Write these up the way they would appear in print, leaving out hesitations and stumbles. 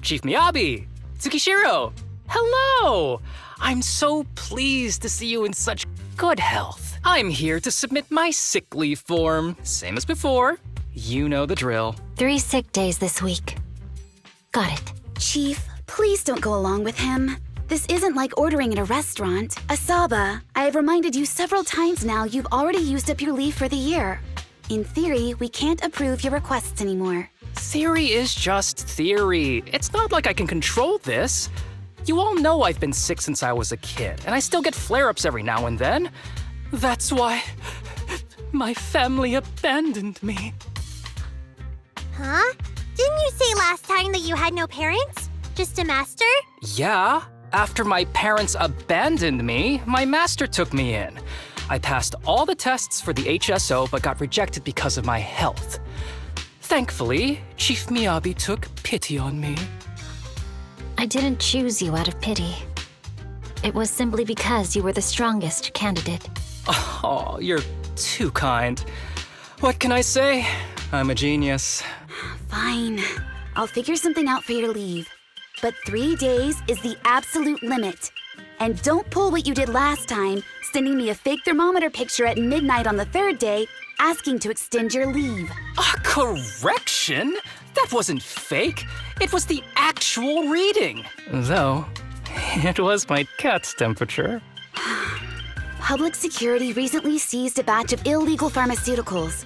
Chief Miyabi! Tsukishiro! Hello! I'm so pleased to see you in such good health. I'm here to submit my sick leave form. Same as before. You know the drill. 3 sick days this week. Got it. Chief, please don't go along with him. This isn't like ordering at a restaurant. Asaba, I have reminded you several times now you've already used up your leave for the year. In theory, we can't approve your requests anymore. Theory is just theory. It's not like I can control this. You all know I've been sick since I was a kid, and I still get flare-ups every now and then. That's why my family abandoned me. Huh? Didn't you say last time that you had no parents? Just a master? Yeah. After my parents abandoned me, my master took me in. I passed all the tests for the HSO but got rejected because of my health. Thankfully, Chief Miyabi took pity on me. I didn't choose you out of pity. It was simply because you were the strongest candidate. Oh, you're too kind. What can I say? I'm a genius. Fine. I'll figure something out for your leave. But 3 days is the absolute limit. And don't pull what you did last time, sending me a fake thermometer picture at midnight on the 3rd day, asking to extend your leave. A correction? That wasn't fake. It was the actual reading. Though, it was my cat's temperature. Public security recently seized a batch of illegal pharmaceuticals.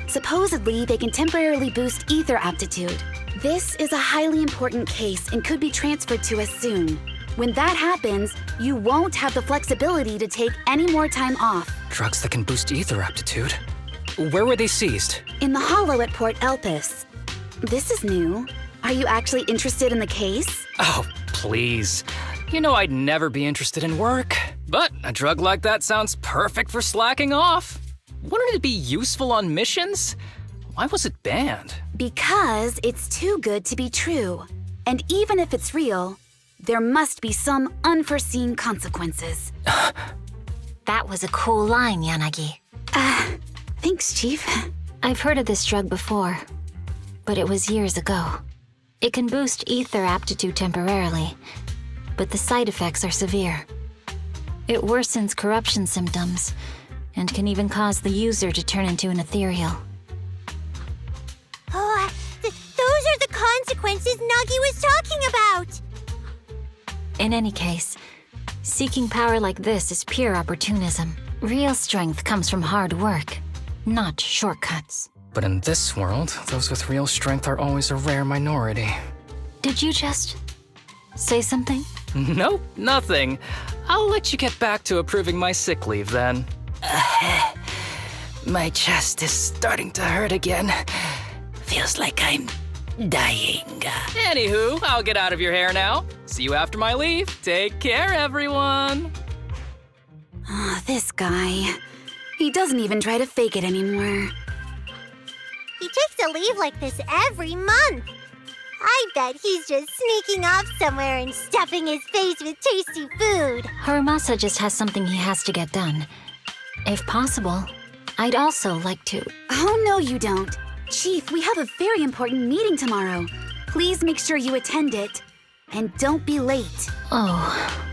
Supposedly, they can temporarily boost ether aptitude. This is a highly important case and could be transferred to us soon. When that happens, you won't have the flexibility to take any more time off. Drugs that can boost ether aptitude? Where were they seized? In the hollow at Port Elpis. This is new. Are you actually interested in the case? Oh, please. You know I'd never be interested in work. But a drug like that sounds perfect for slacking off. Wouldn't it be useful on missions? Why was it banned? Because it's too good to be true. And even if it's real, there must be some unforeseen consequences. That was a cool line, Yanagi. Thanks, Chief. I've heard of this drug before, but it was years ago. It can boost ether aptitude temporarily, but the side effects are severe. It worsens corruption symptoms, and can even cause the user to turn into an ethereal. Oh, those are the consequences Nagi was talking about! In any case, seeking power like this is pure opportunism. Real strength comes from hard work, not shortcuts. But in this world, those with real strength are always a rare minority. Did you just say something? Nope, nothing. I'll let you get back to approving my sick leave then. My chest is starting to hurt again. Feels like I'm dying. Anywho, I'll get out of your hair now. See you after my leave. Take care, everyone. Oh, this guy. He doesn't even try to fake it anymore. He takes a leave like this every month. I bet he's just sneaking off somewhere and stuffing his face with tasty food. Harumasa just has something he has to get done. If possible, I'd also like to... Oh, no, you don't. Chief, we have a very important meeting tomorrow. Please make sure you attend it. And don't be late. Oh...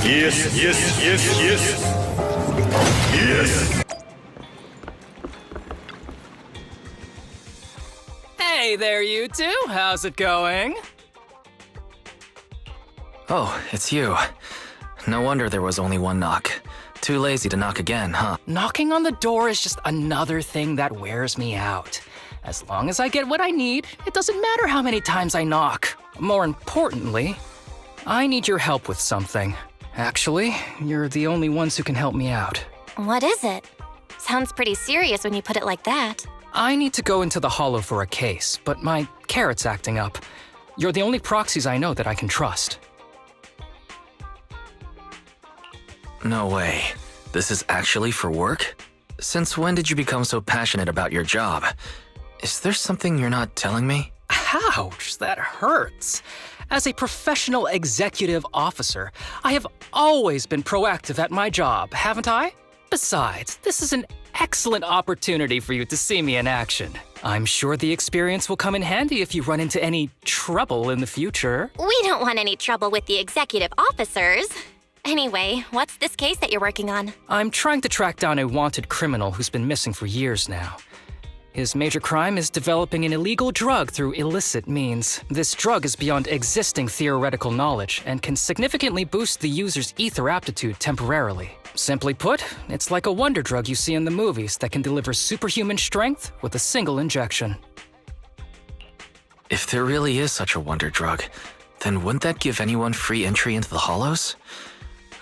Yes, yes, yes, yes. Yes. Hey there, you two. How's it going? Oh, it's you. No wonder there was only one knock. Too lazy to knock again, huh? Knocking on the door is just another thing that wears me out. As long as I get what I need, it doesn't matter how many times I knock. More importantly, I need your help with something. Actually, you're the only ones who can help me out. What is it? Sounds pretty serious when you put it like that. I need to go into the hollow for a case, but my carrot's acting up. You're the only proxies I know that I can trust. No way. This is actually for work? Since when did you become so passionate about your job? Is there something you're not telling me? Ouch, that hurts. As a professional executive officer, I have always been proactive at my job, haven't I? Besides, this is an excellent opportunity for you to see me in action. I'm sure the experience will come in handy if you run into any trouble in the future. We don't want any trouble with the executive officers. Anyway, what's this case that you're working on? I'm trying to track down a wanted criminal who's been missing for years now. His major crime is developing an illegal drug through illicit means. This drug is beyond existing theoretical knowledge and can significantly boost the user's ether aptitude temporarily. Simply put, it's like a wonder drug you see in the movies that can deliver superhuman strength with a single injection. If there really is such a wonder drug, then wouldn't that give anyone free entry into the Hollows?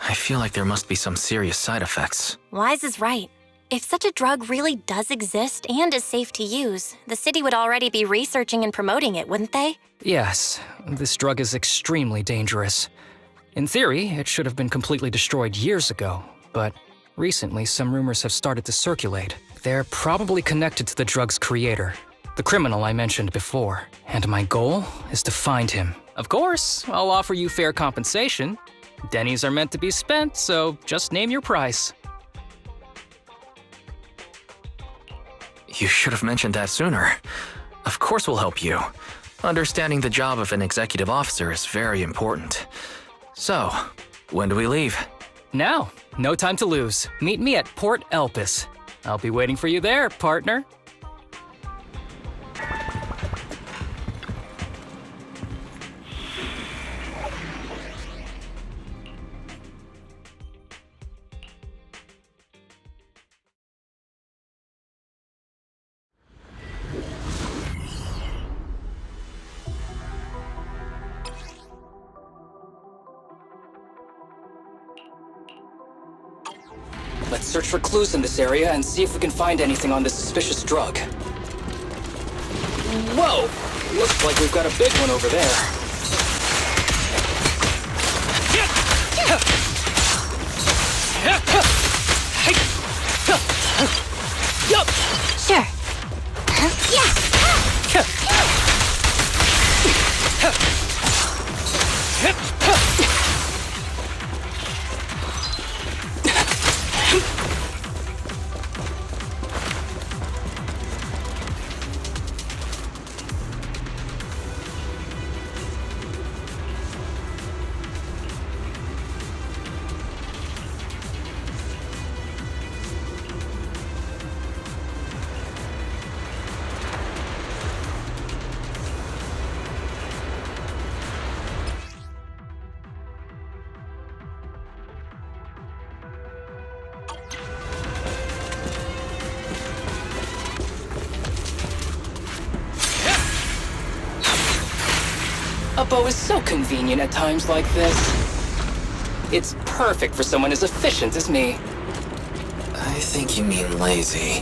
I feel like there must be some serious side effects. Wise is right. If such a drug really does exist and is safe to use, the city would already be researching and promoting it, wouldn't they? Yes, this drug is extremely dangerous. In theory, it should have been completely destroyed years ago, but recently some rumors have started to circulate. They're probably connected to the drug's creator, the criminal I mentioned before, and my goal is to find him. Of course, I'll offer you fair compensation. Dennies are meant to be spent, so just name your price. You should have mentioned that sooner. Of course we'll help you. Understanding the job of an executive officer is very important. So, when do we leave? Now, no time to lose. Meet me at Port Elpis. I'll be waiting for you there, partner. Let's search for clues in this area and see if we can find anything on this suspicious drug. Whoa! Looks like we've got a big one over there. Sure. A bow is so convenient at times like this. It's perfect for someone as efficient as me. I think you mean lazy.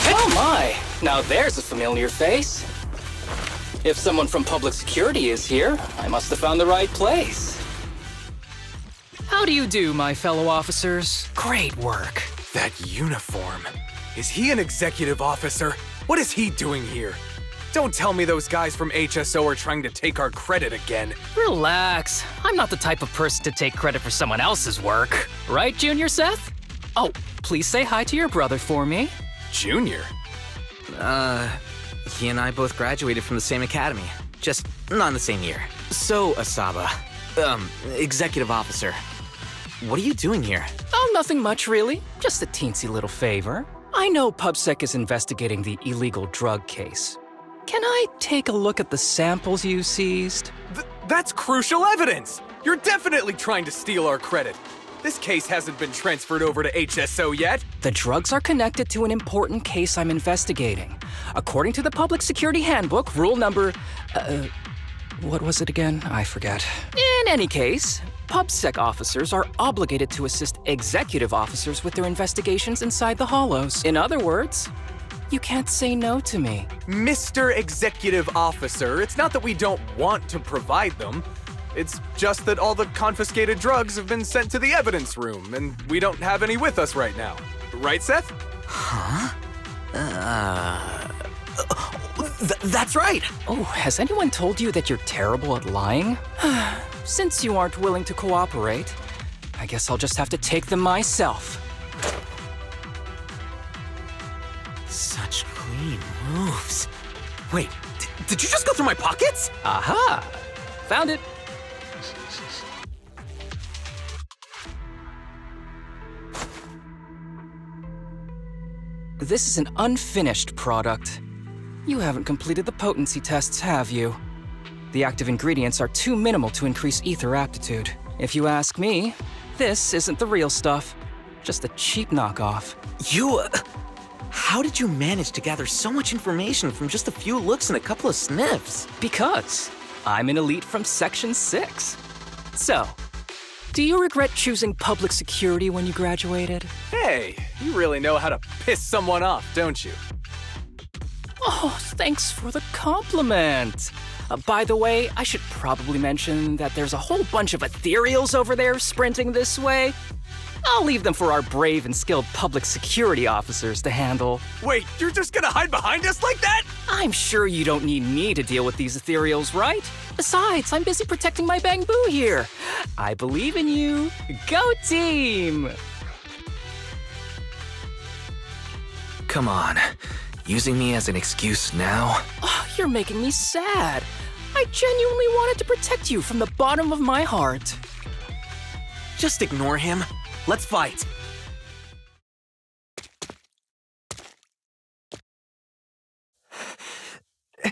Oh my! Now there's a familiar face. If someone from public security is here, I must have found the right place. How do you do, my fellow officers? Great work. That uniform. Is he an executive officer? What is he doing here? Don't tell me those guys from HSO are trying to take our credit again. Relax. I'm not the type of person to take credit for someone else's work. Right, Junior Seth? Oh, please say hi to your brother for me. Junior? He and I both graduated from the same academy. Just not in the same year. So, Asaba, executive officer, what are you doing here? Oh, nothing much, really. Just a teensy little favor. I know PubSec is investigating the illegal drug case. Can I take a look at the samples you seized? That's crucial evidence! You're definitely trying to steal our credit. This case hasn't been transferred over to HSO yet. The drugs are connected to an important case I'm investigating. According to the Public Security Handbook, rule number... what was it again? I forget. In any case, PubSec officers are obligated to assist executive officers with their investigations inside the Hollows. In other words, you can't say no to me. Mr. Executive Officer, it's not that we don't want to provide them. It's just that all the confiscated drugs have been sent to the evidence room, and we don't have any with us right now. Right, Seth? Huh? That's right! Oh, has anyone told you that you're terrible at lying? Since you aren't willing to cooperate, I guess I'll just have to take them myself. Such clean moves. Wait, did you just go through my pockets? Aha! Found it. This is an unfinished product. You haven't completed the potency tests, have you? The active ingredients are too minimal to increase ether aptitude. If you ask me, this isn't the real stuff. Just a cheap knockoff. How did you manage to gather so much information from just a few looks and a couple of sniffs? Because I'm an elite from Section 6. So, do you regret choosing public security when you graduated? Hey, you really know how to piss someone off, don't you? Oh, thanks for the compliment. By the way, I should probably mention that there's a whole bunch of ethereals over there sprinting this way. I'll leave them for our brave and skilled public security officers to handle. Wait, you're just gonna hide behind us like that? I'm sure you don't need me to deal with these ethereals, right? Besides, I'm busy protecting my bamboo here. I believe in you. Go team! Come on. Using me as an excuse now? Oh, you're making me sad. I genuinely wanted to protect you from the bottom of my heart. Just ignore him. Let's fight.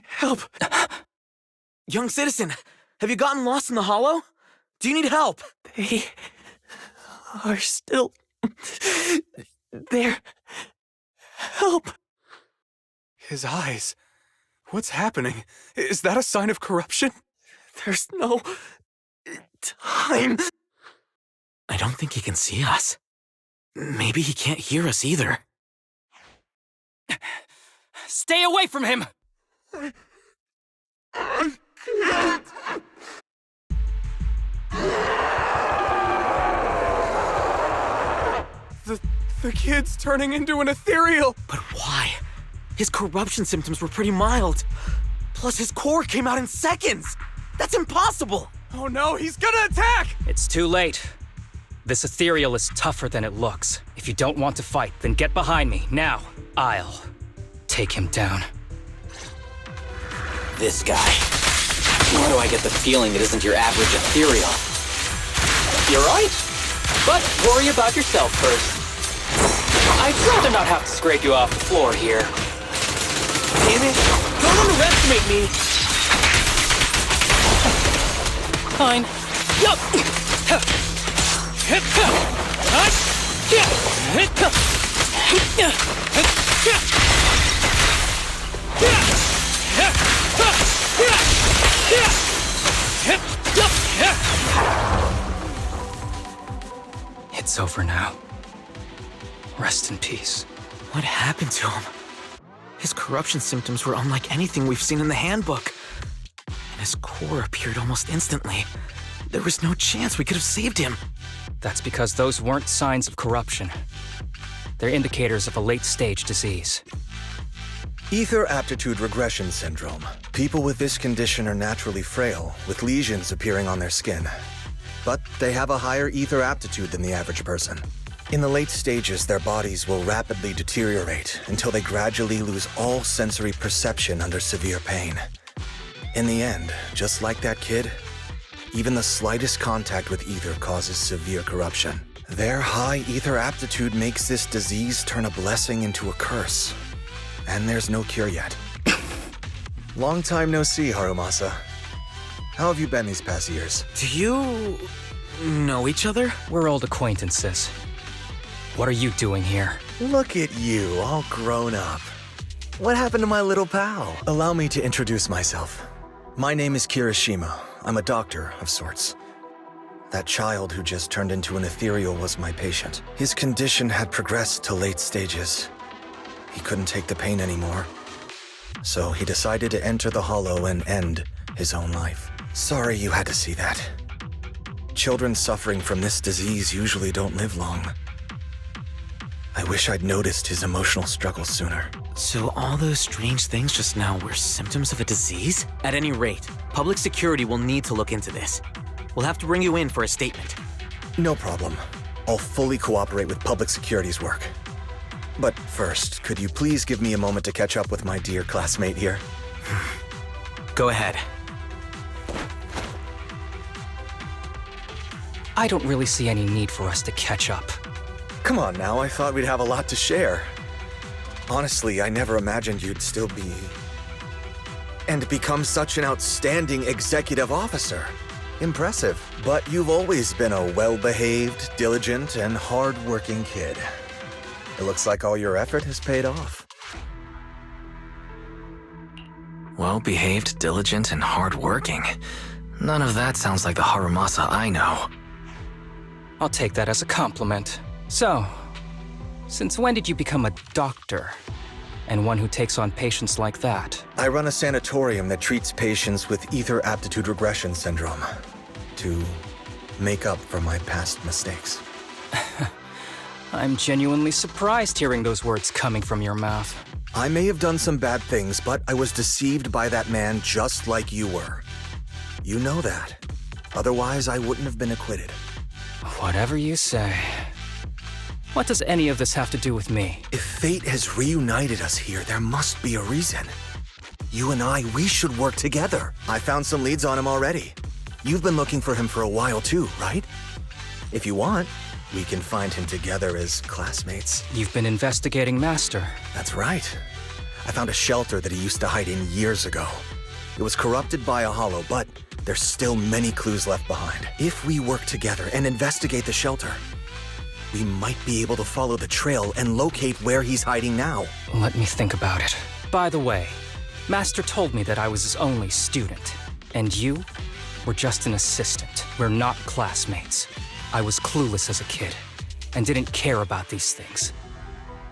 Help! Young citizen, have you gotten lost in the hollow? Do you need help? They are still there. Help! His eyes. What's happening? Is that a sign of corruption? There's no time. I don't think he can see us. Maybe he can't hear us either. Stay away from him! I can't! The kid's turning into an ethereal! But why? His corruption symptoms were pretty mild. Plus his core came out in seconds! That's impossible! Oh no, he's gonna attack! It's too late. This ethereal is tougher than it looks. If you don't want to fight, then get behind me, now. I'll take him down. This guy. Why do I get the feeling it isn't your average ethereal? You're right. But worry about yourself first. I'd rather not have to scrape you off the floor here. Damn it! Don't underestimate me! Fine. Yup! It's over now. Rest in peace. What happened to him? His corruption symptoms were unlike anything we've seen in the handbook. And his core appeared almost instantly. There was no chance we could have saved him. That's because those weren't signs of corruption. They're indicators of a late-stage disease. Ether aptitude regression syndrome. People with this condition are naturally frail, with lesions appearing on their skin. But they have a higher ether aptitude than the average person. In the late stages, their bodies will rapidly deteriorate until they gradually lose all sensory perception under severe pain. In the end, just like that kid, even the slightest contact with ether causes severe corruption. Their high ether aptitude makes this disease turn a blessing into a curse. And there's no cure yet. Long time no see, Harumasa. How have you been these past years? Do you know each other? We're old acquaintances. What are you doing here? Look at you, all grown up. What happened to my little pal? Allow me to introduce myself. My name is Kirishima. I'm a doctor of sorts. That child who just turned into an ethereal was my patient. His condition had progressed to late stages. He couldn't take the pain anymore. So he decided to enter the Hollow and end his own life. Sorry you had to see that. Children suffering from this disease usually don't live long. I wish I'd noticed his emotional struggles sooner. So all those strange things just now were symptoms of a disease? At any rate, public security will need to look into this. We'll have to bring you in for a statement. No problem. I'll fully cooperate with public security's work. But first, could you please give me a moment to catch up with my dear classmate here? Go ahead. I don't really see any need for us to catch up. Come on now, I thought we'd have a lot to share. Honestly, I never imagined you'd still be... and become such an outstanding executive officer. Impressive. But you've always been a well-behaved, diligent, and hard-working kid. It looks like all your effort has paid off. Well-behaved, diligent, and hardworking. None of that sounds like the Harumasa I know. I'll take that as a compliment. So, since when did you become a doctor? And one who takes on patients like that? I run a sanatorium that treats patients with ether aptitude regression syndrome to make up for my past mistakes. I'm genuinely surprised hearing those words coming from your mouth. I may have done some bad things, but I was deceived by that man just like you were. You know that. Otherwise, I wouldn't have been acquitted. Whatever you say. What does any of this have to do with me? If fate has reunited us here, there must be a reason. You and I, we should work together. I found some leads on him already. You've been looking for him for a while too, right? If you want, we can find him together as classmates. You've been investigating Master. That's right. I found a shelter that he used to hide in years ago. It was corrupted by a hollow, but there's still many clues left behind. If we work together and investigate the shelter, we might be able to follow the trail and locate where he's hiding now. Let me think about it. By the way, Master told me that I was his only student, and you were just an assistant. We're not classmates. I was clueless as a kid, and didn't care about these things.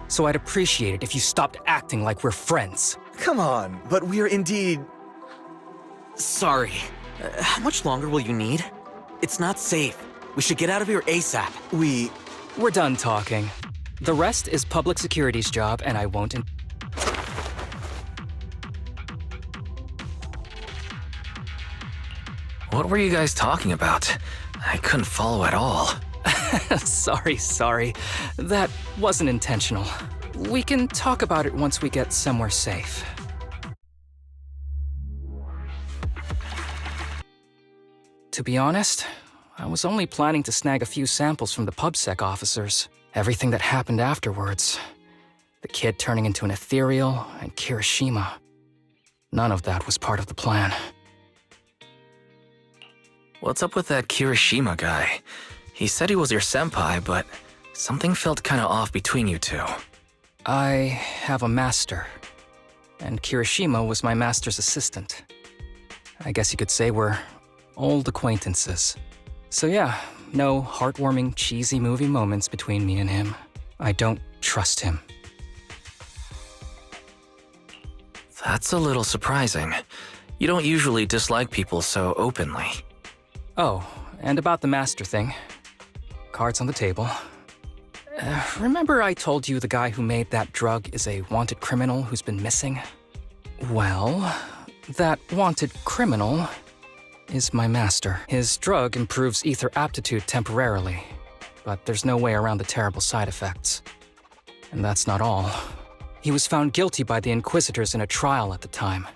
So I'd appreciate it if you stopped acting like we're friends. Come on, but we're indeed... Sorry. How much longer will you need? It's not safe. We should get out of here ASAP. We're done talking. The rest is public security's job, and I won't... What were you guys talking about? I couldn't follow at all. Sorry. That wasn't intentional. We can talk about it once we get somewhere safe. To be honest, I was only planning to snag a few samples from the PubSec officers. Everything that happened afterwards. The kid turning into an ethereal, and Kirishima. None of that was part of the plan. What's up with that Kirishima guy? He said he was your senpai, but something felt kinda off between you two. I have a master, and Kirishima was my master's assistant. I guess you could say we're old acquaintances. So yeah, no heartwarming, cheesy movie moments between me and him. I don't trust him. That's a little surprising. You don't usually dislike people so openly. Oh, and about the master thing. Cards on the table. Remember I told you the guy who made that drug is a wanted criminal who's been missing? Well, that wanted criminal is my master. His drug improves ether aptitude temporarily, but there's no way around the terrible side effects. And that's not all. He was found guilty by the Inquisitors in a trial at the time,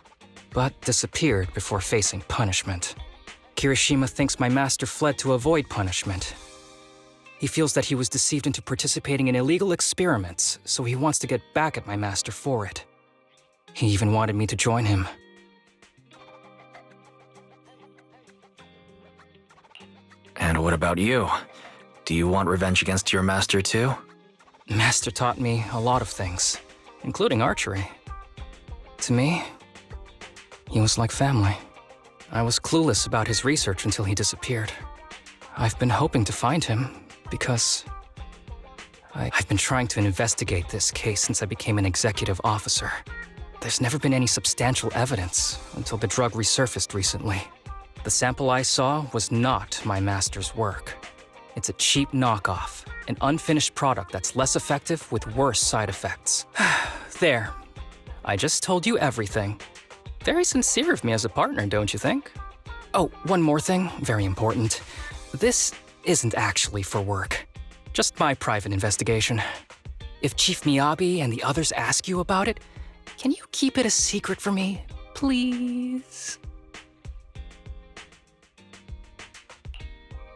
but disappeared before facing punishment. Kirishima thinks my master fled to avoid punishment. He feels that he was deceived into participating in illegal experiments, so he wants to get back at my master for it. He even wanted me to join him. And what about you? Do you want revenge against your master too? Master taught me a lot of things, including archery. To me, he was like family. I was clueless about his research until he disappeared. I've been hoping to find him because I've been trying to investigate this case since I became an executive officer. There's never been any substantial evidence until the drug resurfaced recently. The sample I saw was not my master's work. It's a cheap knockoff, an unfinished product that's less effective with worse side effects. There. I just told you everything. Very sincere of me as a partner, don't you think? Oh, one more thing, very important. This isn't actually for work. Just my private investigation. If Chief Miyabi and the others ask you about it, can you keep it a secret for me, please?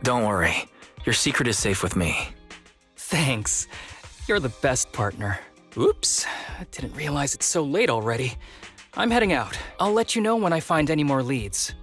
Don't worry. Your secret is safe with me. Thanks. You're the best partner. Oops, I didn't realize it's so late already. I'm heading out. I'll let you know when I find any more leads.